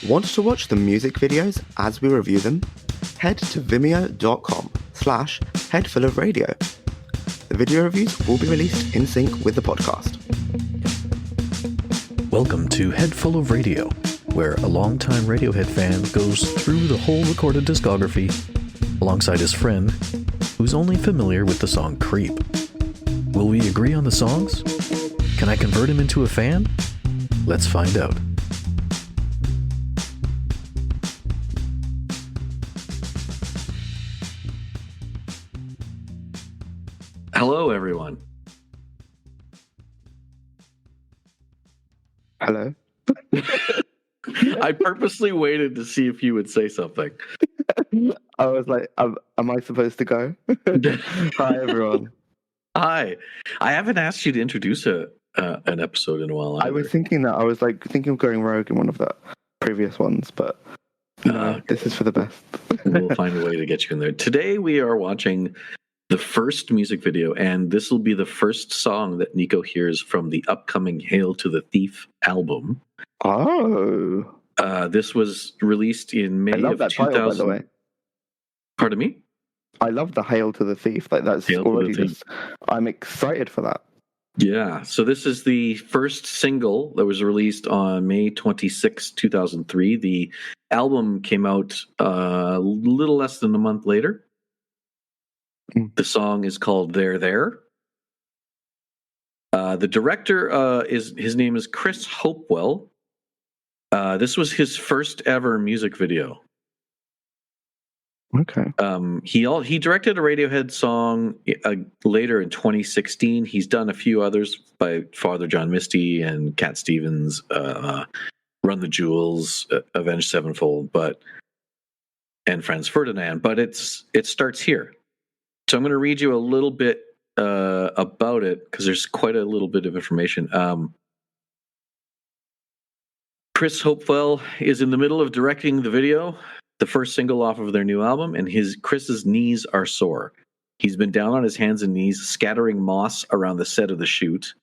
Want to watch the music videos as we review them? Head to vimeo.com/headfulofradio. The video reviews will be released in sync with the podcast. Welcome to Head Full of Radio, where a longtime Radiohead fan goes through the whole recorded discography alongside his friend, who's only familiar with the song Creep. Will we agree on the songs? Can I convert him into a fan? Let's find out. Hello, everyone. Hello. I purposely waited to see if you would say something. I was like, am I supposed to go? Hi, everyone. Hi. I haven't asked you to introduce an episode in a while. I was thinking that. I was like thinking of going rogue in one of the previous ones, but no, this is for the best. We'll find a way to get you in there. Today we are watching the first music video, and this will be the first song that Nico hears from the upcoming Hail to the Thief album. Oh. This was released in May of 2000. Title, by the way. Pardon me? I love the Hail to the Thief. Like that's Hail already just. I'm excited for that. Yeah. So this is the first single that was released on May 26, 2003. The album came out a little less than a month later. The song is called There There. The director his name is Chris Hopewell. This was his first ever music video. Okay. He directed a Radiohead song later in 2016. He's done a few others by Father John Misty and Cat Stevens, Run the Jewels, Avenged Sevenfold, and Franz Ferdinand. But it starts here. So I'm going to read you a little bit about it because there's quite a little bit of information. Chris Hopewell is in the middle of directing the video, the first single off of their new album, and Chris's knees are sore. He's been down on his hands and knees, scattering moss around the set of the shoot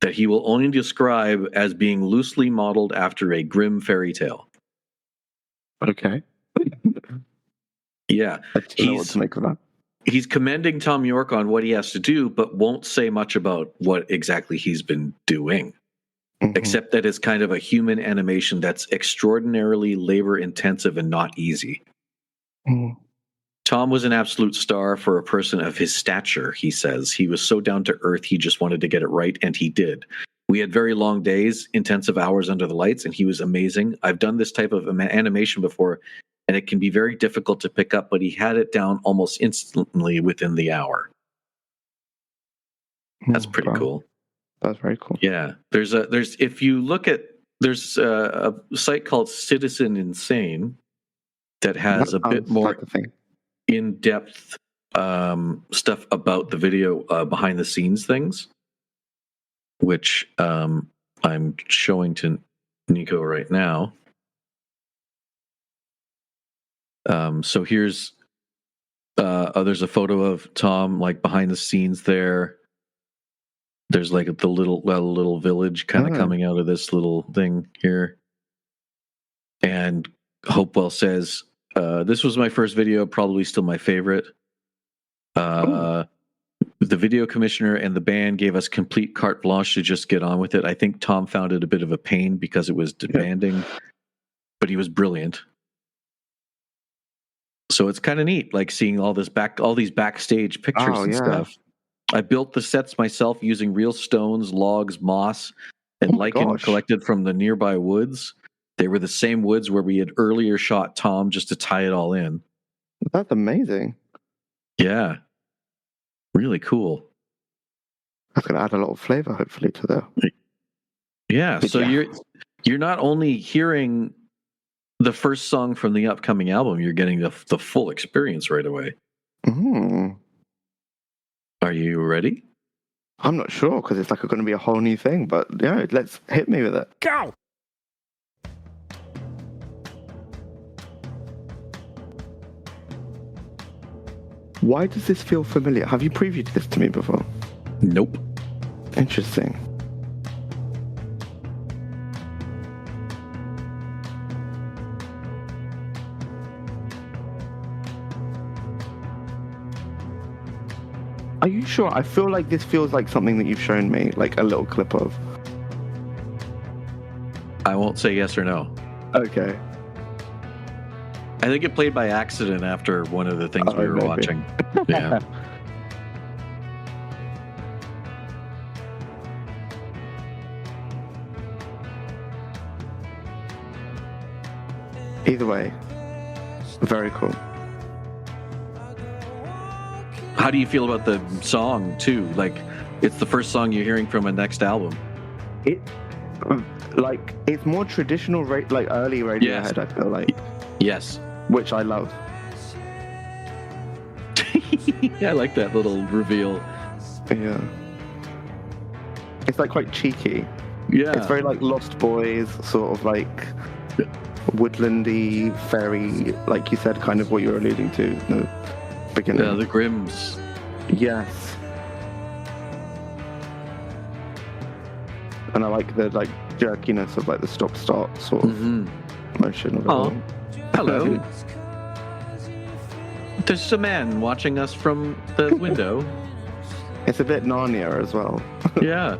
that he will only describe as being loosely modeled after a grim fairy tale. Okay. Yeah. I don't know what to make of that. He's commending Tom York on what he has to do, but won't say much about what exactly he's been doing, except that it's kind of a human animation that's extraordinarily labor-intensive and not easy. Tom was an absolute star for a person of his stature, he says. He was so down to earth, he just wanted to get it right, and he did. We had very long days, intensive hours under the lights, and he was amazing. I've done this type of animation before, and it can be very difficult to pick up, but he had it down almost instantly within the hour. That's pretty cool. That's very cool. Yeah. There's if you look at, there's a site called Citizen Insane that has a bit more in-depth stuff about the video, behind the scenes things, which I'm showing to Nico right now. So here's there's a photo of Tom like behind the scenes there. There's like the little village kind of coming out of this little thing here. And Hopewell says, this was my first video, probably still my favorite. The video commissioner and the band gave us complete carte blanche to just get on with it. I think Tom found it a bit of a pain because it was demanding, but he was brilliant. So it's kind of neat, like seeing all these backstage pictures and stuff. I built the sets myself using real stones, logs, moss, and lichen collected from the nearby woods. They were the same woods where we had earlier shot Tom just to tie it all in. That's amazing. Yeah. Really cool. That's going to add a lot of flavor, hopefully, to the... Yeah, so you're not only hearing the first song from the upcoming album, you're getting the full experience right away. Are you ready? I'm not sure, because it's like going to be a whole new thing, but yeah, let's hit me with it. Go! Why does this feel familiar? Have you previewed this to me before? Nope. Interesting. Are you sure? I feel like this feels like something that you've shown me, like a little clip of. I won't say yes or no. Okay. I think it played by accident after one of the things we were maybe. watching. Yeah. Either way, very cool. How do you feel about the song too? Like, it's the first song you're hearing from a next album. It, like, it's more traditional, like early Radiohead. Yes. I feel like, Yes. which I love. Yeah, I like that little reveal. Yeah. It's like quite cheeky. Yeah. It's very like Lost Boys, sort of like woodlandy, fairy, like you said, kind of what you were alluding to in the beginning. Yeah, the Grims. Yes. And I like the like jerkiness of like the stop-start sort of motion of it all. Hello. There's a man watching us from the window. It's a bit Narnia as well. Yeah.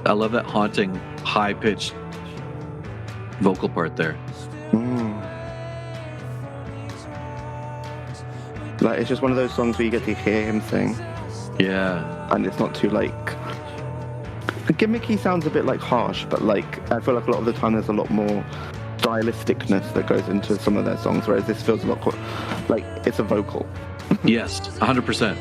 I love that haunting, high-pitched vocal part there. Like, it's just one of those songs where you get to hear him sing, Yeah. and it's not too like gimmicky. Sounds a bit like harsh, but like I feel like a lot of the time there's a lot more stylisticness that goes into some of their songs, whereas this feels a lot like it's a vocal. Yes, 100%.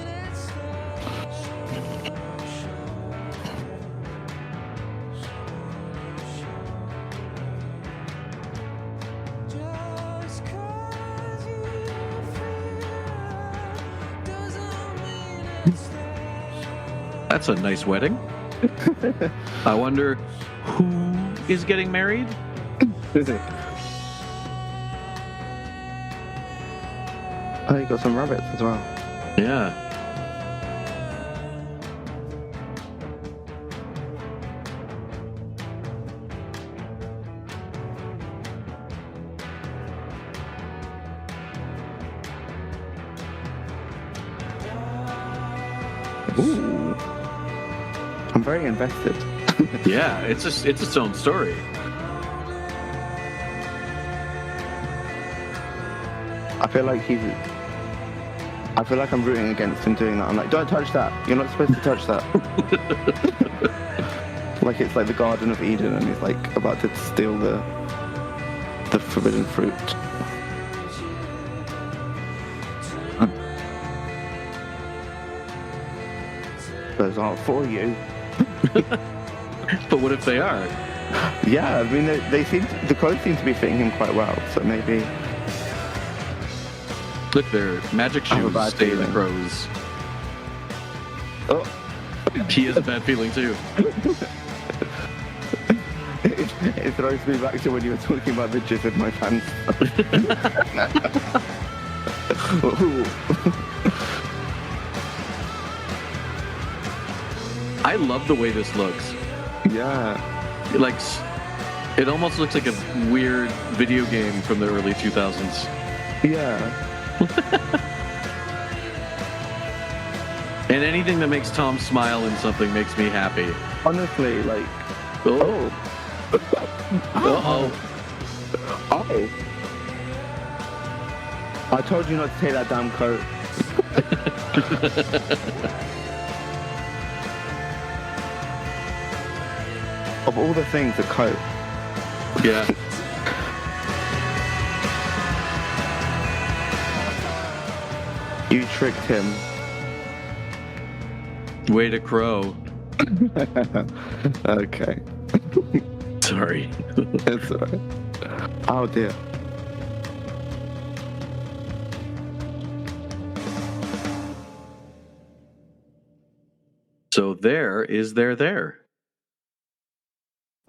That's a nice wedding. I wonder who is getting married? Oh, you got some rabbits as well. Yeah. Ooh. I'm very invested. Yeah, it's its own story. I feel like I'm rooting against him doing that. I'm like, don't touch that. You're not supposed to touch that. Like it's like the Garden of Eden, and he's like about to steal the forbidden fruit. Those aren't for you. But what if they are? Yeah, I mean, the clothes seem to be fitting him quite well, so maybe. Look, they're magic I have a shoes bad stay the feeling. crows. Oh, He has a bad feeling too. it throws me back to when you were talking about the jizz in my pants. Ooh. I love the way this looks. Yeah. It almost looks like a weird video game from the early 2000s. Yeah. And anything that makes Tom smile in something makes me happy. Honestly, like. Oh. Uh-oh. Oh. I told you not to take that damn coat. Of all the things, a coat. Yeah. You tricked him. Way to crow. Okay. Sorry. It's alright. Oh dear. So there.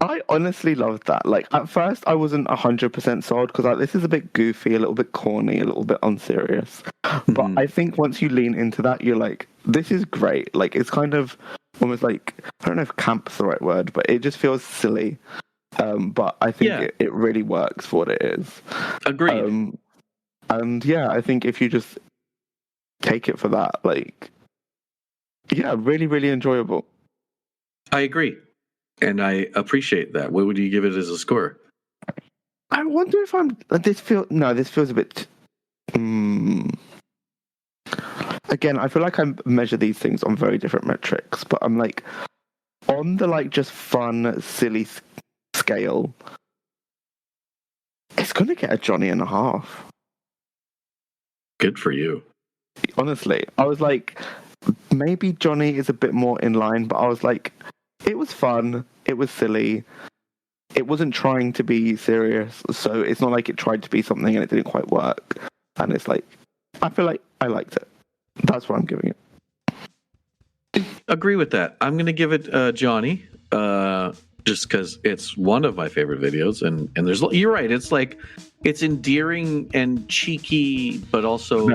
I honestly loved that. Like, at first, I wasn't 100% sold because like, this is a bit goofy, a little bit corny, a little bit unserious. But I think once you lean into that, you're like, this is great. Like, it's kind of almost like, I don't know if camp's the right word, but it just feels silly. But I think it really works for what it is. Agreed. And yeah, I think if you just take it for that, like, yeah, really, really enjoyable. I agree. And I appreciate that. What would you give it as a score? I wonder if this feels a bit. Again, I feel like I measure these things on very different metrics, but I'm like, on the like just fun, silly scale, it's gonna get a Johnny and a half. Good for you. Honestly, I was like, maybe Johnny is a bit more in line, but I was like, it was fun, it was silly, it wasn't trying to be serious, so it's not like it tried to be something and it didn't quite work. And it's like, I feel like I liked it. That's what I'm giving it. Agree with that. I'm going to give it Johnny, just because it's one of my favorite videos, and there's, you're right, it's like, it's endearing and cheeky, but also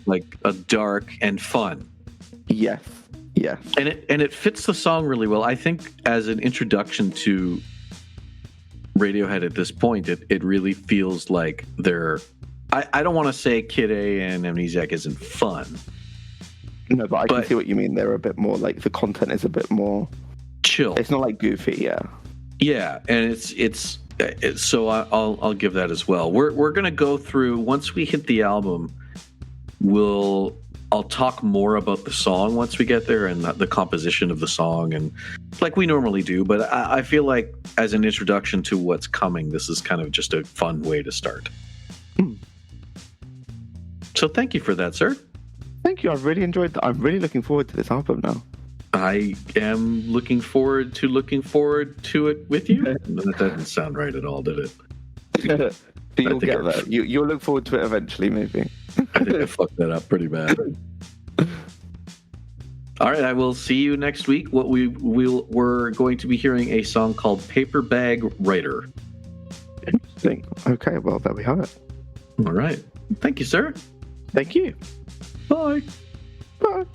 like a dark and fun. Yes. Yeah. And it fits the song really well. I think as an introduction to Radiohead at this point, it really feels like they're, I don't want to say Kid A and Amnesiac isn't fun. No, but I can see what you mean. They're a bit more like, the content is a bit more chill. It's not like goofy, yeah. Yeah, and it's so I'll give that as well. We're gonna go through, once we hit the album, I'll talk more about the song once we get there and the composition of the song, and like we normally do. But I feel like as an introduction to what's coming, this is kind of just a fun way to start. So thank you for that, sir. Thank you. I've really enjoyed that. I'm really looking forward to this album now. I am looking forward to it with you. That didn't sound right at all, did it? You'll get there. You'll look forward to it eventually, maybe. I think I fucked that up pretty bad. All right, I will see you next week. We're going to be hearing a song called Paper Bag Writer. Interesting. Okay, well, there we have it. All right. Thank you, sir. Thank you. Bye. Bye.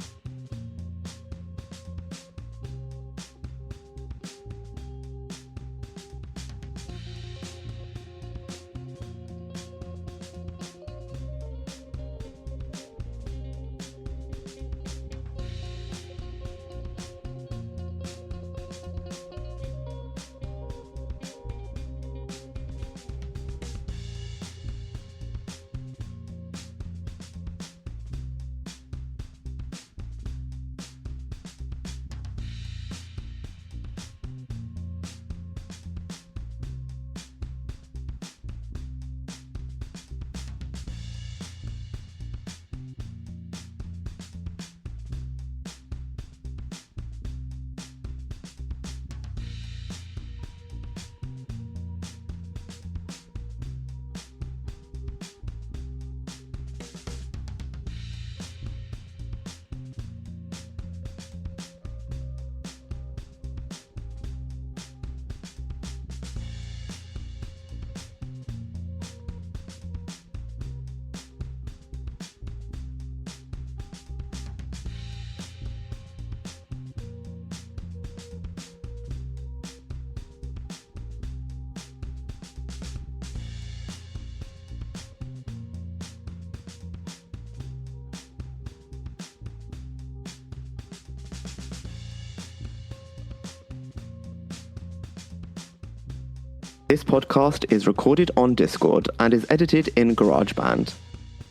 This podcast is recorded on Discord and is edited in GarageBand.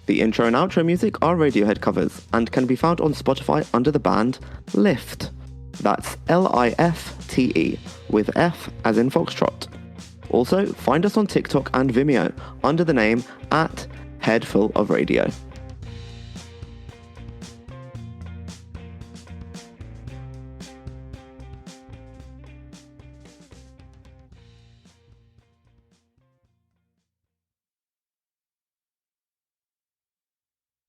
The intro and outro music are Radiohead covers and can be found on Spotify under the band Lift. That's Lifte, with F as in Foxtrot. Also, find us on TikTok and Vimeo under the name @Headful of Radio.